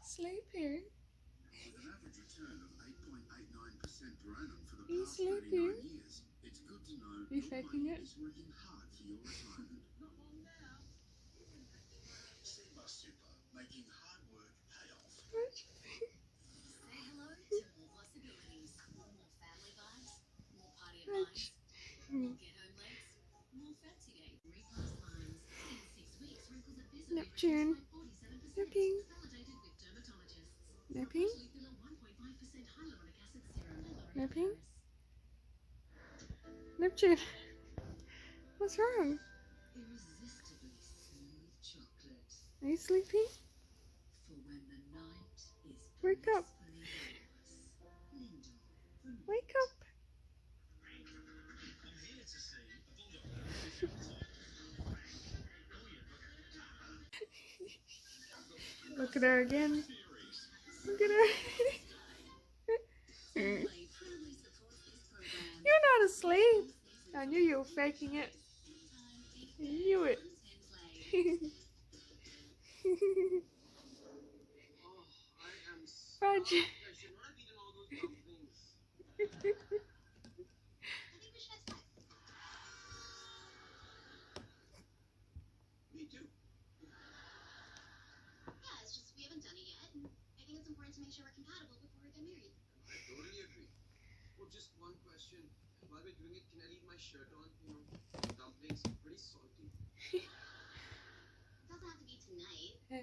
Sleeping? With an average return of 8.89% per annum for the Are you past 39 sleeping? years, it's good to know Are you your faking money it? is working hard for your retirement. Not long now. Super, making hard work pay off. What? Say hello to more possibilities, more family vibes, more party at night, more get home legs, more fancy days, recast lines. In 6 weeks, wrinkles at visibly Neptune. reduced by 47%. Napping. Validated with dermatologists. Napping? Filler 1.5% hyaluronic acid serum. Napping? Neptune. What's wrong? Irresistibly smooth chocolate. Are you sleeping? For when the night is Wake up. blissfully yours. Lindor. Wake up. Look at her again. Look at her. You're not asleep. I knew you were faking it. I knew it. Fudge. Me too. Yeah, it's just we haven't done it yet, and I think it's important to make sure we're compatible before we get married. I totally agree. Well, just one question. While we're doing it, can I leave my shirt on? You know, dumplings, pretty salty. It doesn't have to be tonight. Yeah.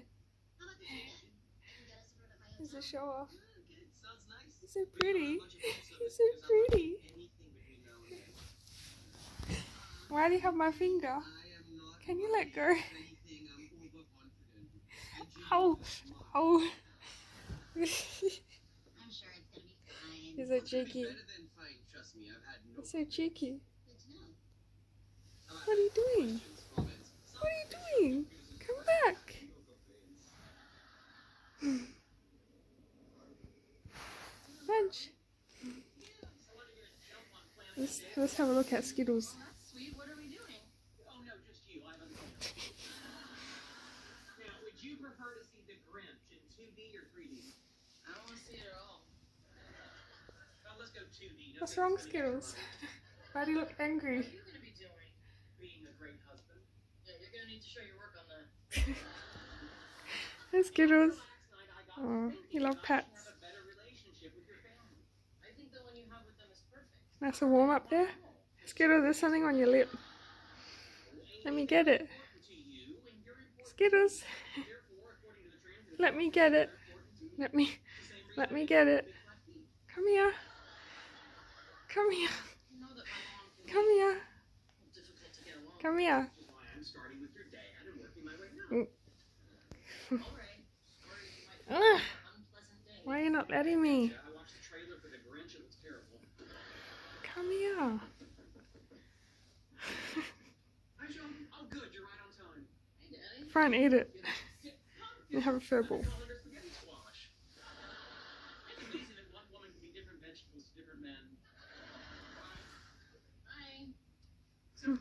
How about this weekend? I can get us a room at my It's a hotel. show off. Okay, sounds nice. He's so pretty. He's so pretty. Anything between now and then. Why do you have my finger? I am not Can you let go? anything. I'm overconfident. Oh, oh. I'm sure it's gonna be fine. He's so cheeky. Better than fine, trust me. I've had no He's so cheeky. Good to know. What are you doing? comments. What are you doing? Come back. Fudge. Let's have a look at Skittles. Sweet, what are we doing? Oh no, just you. I have other things. Now, would you prefer to see The Grinch in 2D or 3D? I don't want to see it at all. Well, let's go 2D. No What's thanks wrong, for the Skittles? extra. Why do you look angry? What are you gonna be doing? Being a great husband. Yeah, you're gonna need to show your work on that. Hey, Skittles. Last night I got Oh, thinking you love about how to pets. have a better relationship with your family. I think the one you have with them is perfect. Nice and warm up there. Skittles, there's something on your lip. Let me get it. To you, and you're important. Skittles. Therefore, according to the transit, Let me get it. Let me get it. Come here. Come here. You know that my mom can Come here. be difficult to get along. Come here. which is why I'm starting with your dad and working my way down. Alright. Sorry you might have Ugh. an unpleasant day. Why are you not letting me? Yeah, I watched the trailer for The Grinch. It looks terrible. Come here. Hi, Sean. Oh, good. You're right on time. Hey, Daddy. Fine, eat it. Yeah. You have a fur ball. Call it spaghetti squash. It's amazing that one woman can be different vegetables to different men. Bye. So,